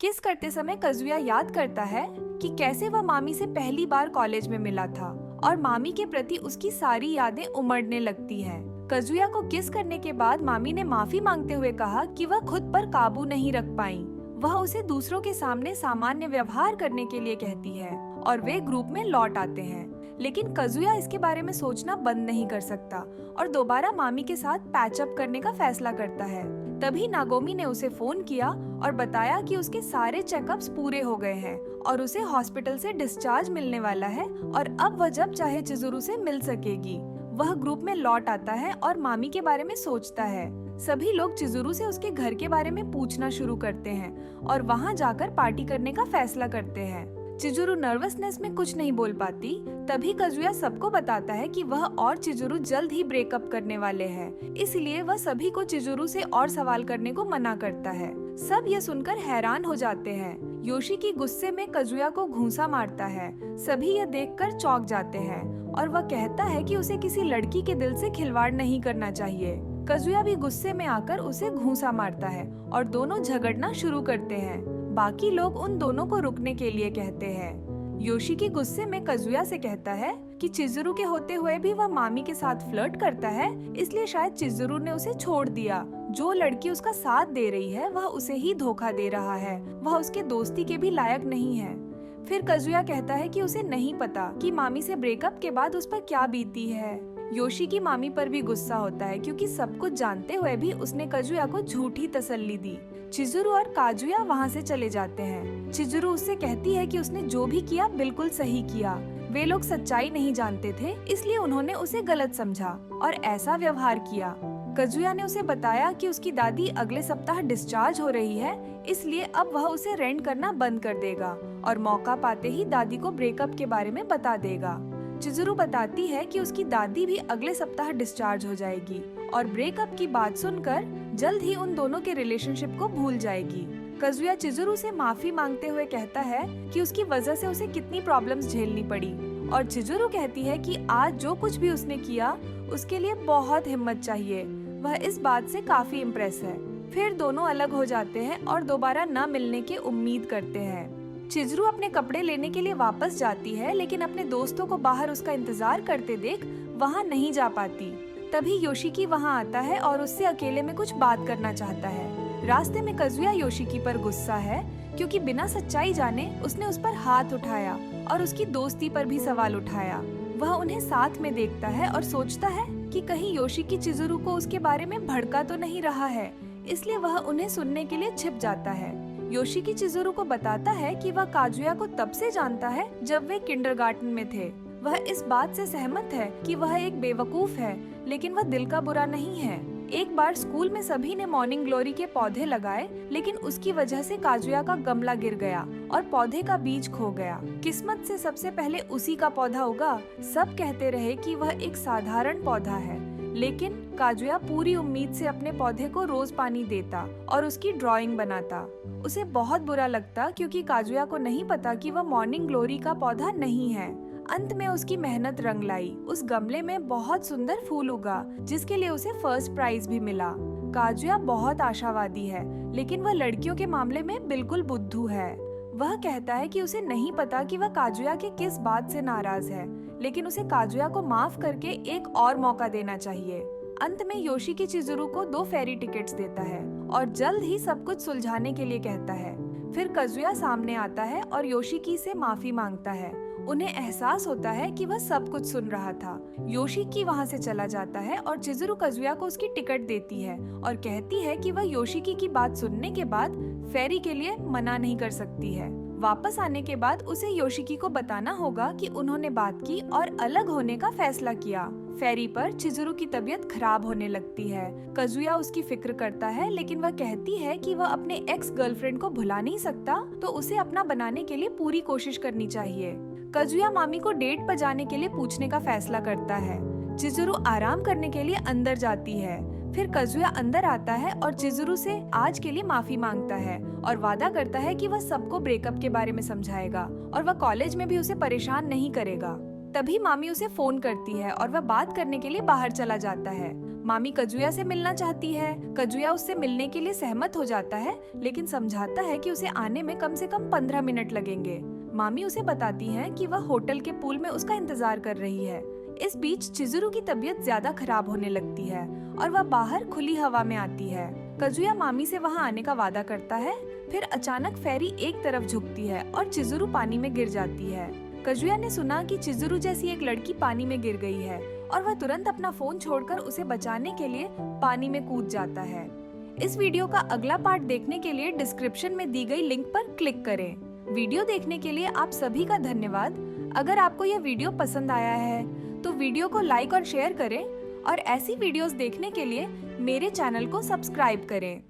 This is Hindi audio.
किस करते समय कजुया याद करता है कि कैसे वह मामी से पहली बार कॉलेज में मिला था और मामी के प्रति उसकी सारी यादें उमड़ने लगती हैं। कजुया को किस करने के बाद मामी ने माफी मांगते हुए कहा कि वह खुद पर काबू नहीं रख पाई। वह उसे दूसरों के सामने सामान्य व्यवहार करने के लिए कहती है और वे ग्रुप में लौट आते हैं। लेकिन कजुया इसके बारे में सोचना बंद नहीं कर सकता और दोबारा मामी के साथ पैचअप करने का फैसला करता है। तभी नागोमी ने उसे फोन किया और बताया कि उसके सारे चेकअप्स पूरे हो गए हैं और उसे हॉस्पिटल से डिस्चार्ज मिलने वाला है और अब वह जब चाहे चिजुरू से मिल सकेगी। वह ग्रुप में लौट आता है और मामी के बारे में सोचता है। सभी लोग चिजुरू से उसके घर के बारे में पूछना शुरू करते हैं और वहां जाकर पार्टी करने का फैसला करते हैं। चिजुरू नर्वसनेस में कुछ नहीं बोल पाती। तभी कजुया सबको बताता है कि वह और चिजुरू जल्द ही ब्रेकअप करने वाले हैं, इसलिए वह सभी को चिजुरू से और सवाल करने को मना करता है। सब ये सुनकर हैरान हो जाते हैं। योशिकी गुस्से में कजुया को घूंसा मारता है। सभी यह देखकर चौंक जाते हैं और वह कहता है कि उसे किसी लड़की के दिल से खिलवाड़ नहीं करना चाहिए। कजुया भी गुस्से में आकर उसे घूंसा मारता है और दोनों झगड़ना शुरू करते हैं। बाकी लोग उन दोनों को रुकने के लिए कहते हैं। योशिकी गुस्से में कजुया से कहता है कि चिजुरू के होते हुए भी वह मामी के साथ फ्लर्ट करता है, इसलिए शायद चिजुरू ने उसे छोड़ दिया। जो लड़की उसका साथ दे रही है वह उसे ही धोखा दे रहा है, वह उसके दोस्ती के भी लायक नहीं है। फिर कजुया कहता है कि उसे नहीं पता कि मामी से ब्रेकअप के बाद उस पर क्या बीती है। योशिकी मामी पर भी गुस्सा होता है क्योंकि सब कुछ जानते हुए भी उसने कजुया को झूठी तसल्ली दी। चिजुरू और काजुया वहाँ से चले जाते हैं। चिजुरू उससे कहती है कि उसने जो भी किया बिल्कुल सही किया। वे लोग सच्चाई नहीं जानते थे, इसलिए उन्होंने उसे गलत समझा और ऐसा व्यवहार किया। कजुया ने उसे बताया कि उसकी दादी अगले सप्ताह डिस्चार्ज हो रही है, इसलिए अब वह उसे रेंट करना बंद कर देगा और मौका पाते ही दादी को ब्रेकअप के बारे में बता देगा। चिजुरू बताती है कि उसकी दादी भी अगले सप्ताह डिस्चार्ज हो जाएगी और ब्रेकअप की बात सुनकर जल्द ही उन दोनों के रिलेशनशिप को भूल जाएगी। कजुया चिजुरू से माफी मांगते हुए कहता है कि उसकी वजह से उसे कितनी प्रॉब्लम्स झेलनी पड़ी और चिजुरू कहती है कि आज जो कुछ भी उसने किया उसके लिए बहुत हिम्मत चाहिए। वह इस बात से काफी इम्प्रेस है। फिर दोनों अलग हो जाते हैं और दोबारा न मिलने की उम्मीद करते हैं। चिजुरू अपने कपड़े लेने के लिए वापस जाती है, लेकिन अपने दोस्तों को बाहर उसका इंतजार करते देख वहाँ नहीं जा पाती। तभी योशिकी वहाँ आता है और उससे अकेले में कुछ बात करना चाहता है। रास्ते में कजुया योशिकी पर गुस्सा है क्योंकि बिना सच्चाई जाने उसने उस पर हाथ उठाया और उसकी दोस्ती पर भी सवाल उठाया। वह उन्हें साथ में देखता है और सोचता है कि कहीं योशिकी चिजुरू को उसके बारे में भड़का तो नहीं रहा है, इसलिए वह उन्हें सुनने के लिए छिप जाता है। योशिकी चिजुरू को बताता है कि वह काजुया को तब से जानता है जब वे किंडरगार्टन में थे। वह इस बात से सहमत है कि वह एक बेवकूफ है, लेकिन वह दिल का बुरा नहीं है। एक बार स्कूल में सभी ने मॉर्निंग ग्लोरी के पौधे लगाए, लेकिन उसकी वजह से काजुया का गमला गिर गया और पौधे का बीज खो गया। किस्मत से सबसे पहले उसी का पौधा उगा। सब कहते रहे कि वह एक साधारण पौधा है, लेकिन काजुया पूरी उम्मीद से अपने पौधे को रोज पानी देता और उसकी ड्राइंग बनाता। उसे बहुत बुरा लगता क्योंकि काजुया को नहीं पता कि वह मॉर्निंग ग्लोरी का पौधा नहीं है। अंत में उसकी मेहनत रंग लाई। उस गमले में बहुत सुंदर फूल उगा, जिसके लिए उसे फर्स्ट प्राइज भी मिला। काजुया बहुत आशावादी है, लेकिन वह लड़कियों के मामले में बिल्कुल बुद्धू है। वह कहता है कि उसे नहीं पता कि वह काजुया के किस बात से नाराज है, लेकिन उसे काजुया को माफ करके एक और मौका देना चाहिए। अंत में योशिकी चिजुरू को 2 फेरी टिकट्स देता है और जल्द ही सब कुछ सुलझाने के लिए कहता है। फिर कजुया सामने आता है और योशिकी से माफी मांगता है। उन्हें एहसास होता है कि वह सब कुछ सुन रहा था। योशिकी वहाँ से चला जाता है और चिजुरू कजुया को उसकी टिकट देती है और कहती है कि वह योशिकी की बात सुनने के बाद फेरी के लिए मना नहीं कर सकती है। वापस आने के बाद उसे योशिकी को बताना होगा कि उन्होंने बात की और अलग होने का फैसला किया। फेरी पर चिजुरू की तबीयत खराब होने लगती है। कजुया उसकी फिक्र करता है, लेकिन वह कहती है कि वह अपने एक्स गर्लफ्रेंड को भुला नहीं सकता, तो उसे अपना बनाने के लिए पूरी कोशिश करनी चाहिए। कजुया मामी को डेट पर जाने के लिए पूछने का फैसला करता है। चिजुरू आराम करने के लिए अंदर जाती है। फिर कजुया अंदर आता है और चिजुरू से आज के लिए माफी मांगता है और वादा करता है कि वह सबको ब्रेकअप के बारे में समझाएगा और वह कॉलेज में भी उसे परेशान नहीं करेगा। तभी मामी उसे फोन करती है और वह बात करने के लिए बाहर चला जाता है। मामी कजुया से मिलना चाहती है। कजुया उससे मिलने के लिए सहमत हो जाता है, लेकिन समझाता है कि उसे आने में कम से कम 15 मिनट लगेंगे। मामी उसे बताती है कि वह होटल के पूल में उसका इंतजार कर रही है। इस बीच चिजुरू की तबीयत ज्यादा खराब होने लगती है और वह बाहर खुली हवा में आती है। कजुया मामी से वहां आने का वादा करता है। फिर अचानक फेरी एक तरफ झुकती है और चिजुरू पानी में गिर जाती है। कजुया ने सुना कि चिजुरू जैसी एक लड़की पानी में गिर गई है और वह तुरंत अपना फोन छोड़कर उसे बचाने के लिए पानी में कूद जाता है। इस वीडियो का अगला पार्ट देखने के लिए डिस्क्रिप्शन में दी गई लिंक पर क्लिक करें। वीडियो देखने के लिए आप सभी का धन्यवाद। अगर आपको यह वीडियो पसंद आया है तो वीडियो को लाइक और शेयर करें और ऐसी वीडियोस देखने के लिए मेरे चैनल को सब्सक्राइब करें।